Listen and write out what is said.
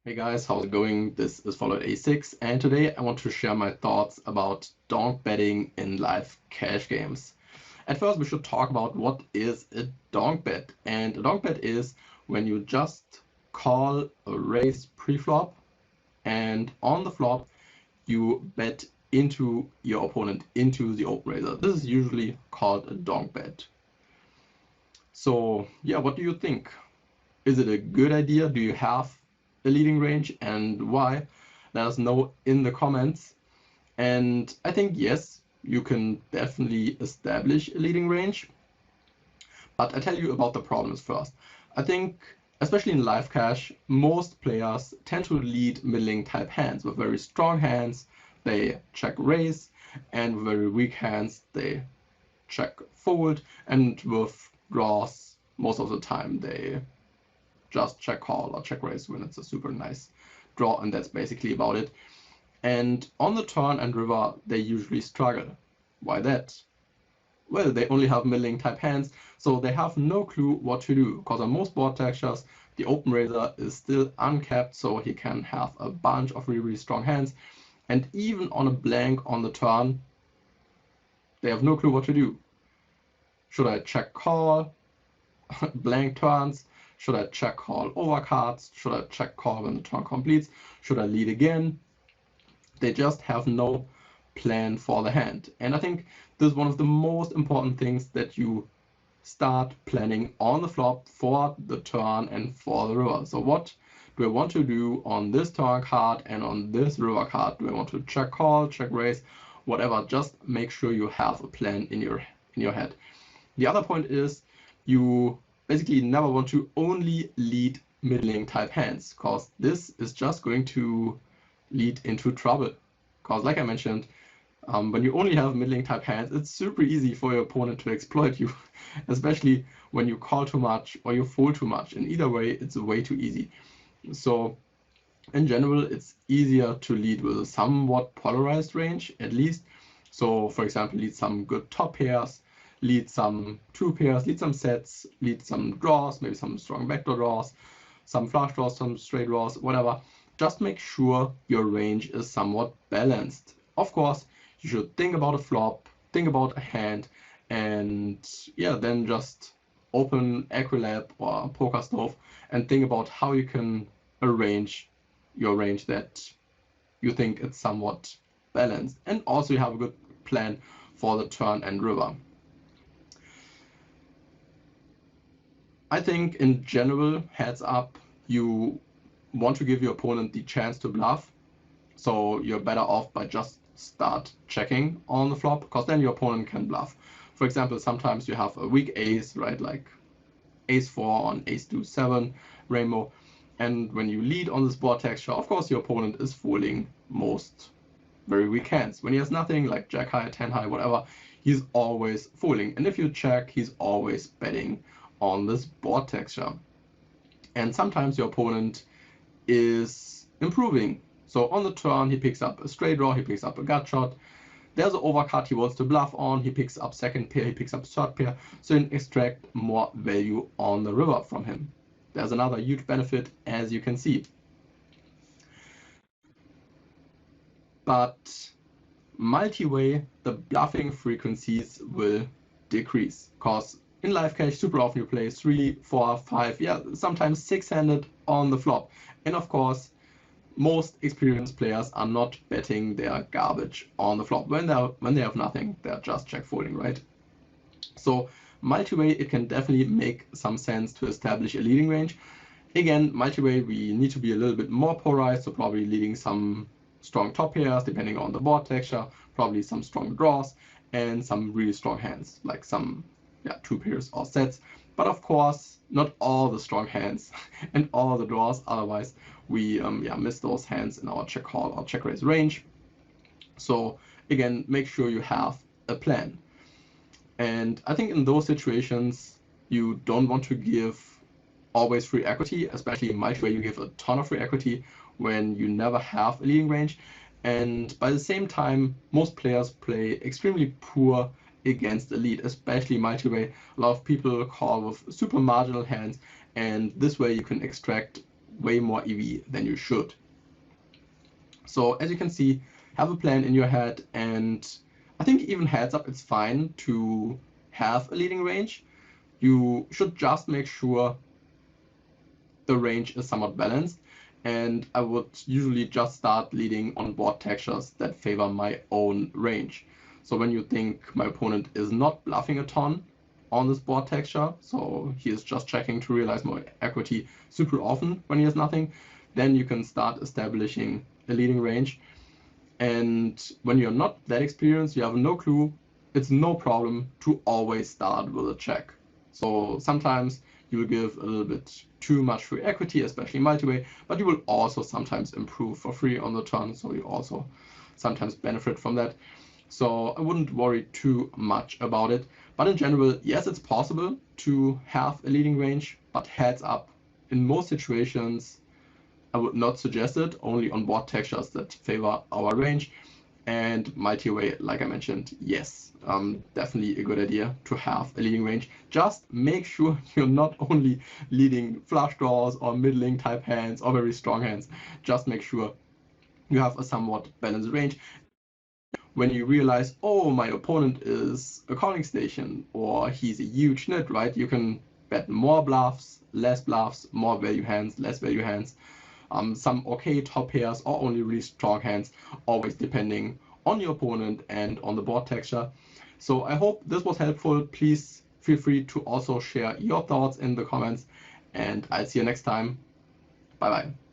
Hey guys, how's it going? This is Followed A6, and today I want to share my thoughts about donk betting in live cash games. At first, we should talk about what is a donk bet. And a donk bet is when you just call a raise pre-flop, and on the flop, you bet into your opponent into the open raiser. This is usually called a donk bet. So, yeah, what do you think? Is it a good idea? Do you have a leading range and why? Let us know in the comments. And I think yes, you can definitely establish a leading range. But I tell you about the problems first. I think, especially in live cash, most players tend to lead middling type hands. With very strong hands, they check raise, and with very weak hands, they check fold, and with draws, most of the time, they just check call or check raise when it's a super nice draw, and that's basically about it. And on the turn and river, they usually struggle. Why that? Well, they only have middling type hands, so they have no clue what to do, because on most board textures, the open raiser is still uncapped, so he can have a bunch of really strong hands. And even on a blank on the turn, they have no clue what to do. Should I check call? Blank turns? Should I check call overcards? Should I check call when the turn completes? Should I lead again? They just have no plan for the hand. And I think this is one of the most important things, that you start planning on the flop for the turn and for the river. So what do I want to do on this turn card and on this river card? Do I want to check call, check raise, whatever? Just make sure you have a plan in your head. The other point is, you basically never want to only lead middling type hands, because this is just going to lead into trouble. Because like I mentioned, when you only have middling type hands, it's super easy for your opponent to exploit you, especially when you call too much or you fold too much. In either way, it's way too easy. So in general, it's easier to lead with a somewhat polarized range, at least. So for example, lead some good top pairs, lead some two pairs, lead some sets, lead some draws, maybe some strong backdoor draws, some flush draws, some straight draws, whatever. Just make sure your range is somewhat balanced. Of course, you should think about a flop, think about a hand, and yeah, then just open Aquilab or PokerStove and think about how you can arrange your range that you think it's somewhat balanced. And also you have a good plan for the turn and river. I think in general, heads up, you want to give your opponent the chance to bluff. So you're better off by just start checking on the flop, because then your opponent can bluff. For example, sometimes you have a weak ace, right? Like ace 4 on ace 2 7 rainbow. And when you lead on this board texture, of course your opponent is fooling most very weak hands. When he has nothing, like jack high, 10 high, whatever, he's always fooling. And if you check, he's always betting on this board texture. And sometimes your opponent is improving. So on the turn, he picks up a straight draw, he picks up a gut shot. There's an overcard he wants to bluff on, he picks up second pair, he picks up third pair, so you can extract more value on the river from him. There's another huge benefit, as you can see. But multi-way, the bluffing frequencies will decrease, because in live cash, super often you play 3, 4, 5, yeah, sometimes 6-handed on the flop. And of course, most experienced players are not betting their garbage on the flop. When they have nothing, they're just check folding, right? So multi-way, it can definitely make some sense to establish a leading range. Again, multi-way, we need to be a little bit more polarized, so probably leading some strong top pairs, depending on the board texture, probably some strong draws, and some really strong hands, like some two pairs or sets. But of course, not all the strong hands and all the draws, otherwise we miss those hands in our check call or check raise range. So again, make sure you have a plan. And I think in those situations, you don't want to give always free equity, especially in multi-way, you give a ton of free equity when you never have a leading range. And by the same time, most players play extremely poor against the lead, especially multi-way. A lot of people call with super marginal hands, and this way you can extract way more EV than you should. So as you can see, have a plan in your head, and I think even heads up, it's fine to have a leading range. You should just make sure the range is somewhat balanced, and I would usually just start leading on board textures that favor my own range. So when you think my opponent is not bluffing a ton on this board texture, so he is just checking to realize more equity super often when he has nothing, then you can start establishing a leading range. And when you're not that experienced, you have no clue, it's no problem to always start with a check. So sometimes you will give a little bit too much free equity, especially multi-way, but you will also sometimes improve for free on the turn, so you also sometimes benefit from that. So I wouldn't worry too much about it. But in general, yes, it's possible to have a leading range, but heads up, in most situations, I would not suggest it, only on board textures that favor our range. And multi-way, like I mentioned, yes, definitely a good idea to have a leading range. Just make sure you're not only leading flush draws or middling type hands or very strong hands. Just make sure you have a somewhat balanced range. When you realize, oh, my opponent is a calling station or he's a huge nit, right? You can bet more bluffs, less bluffs, more value hands, less value hands. Some okay top pairs or only really strong hands, always depending on your opponent and on the board texture. So I hope this was helpful. Please feel free to also share your thoughts in the comments, and I'll see you next time. Bye bye.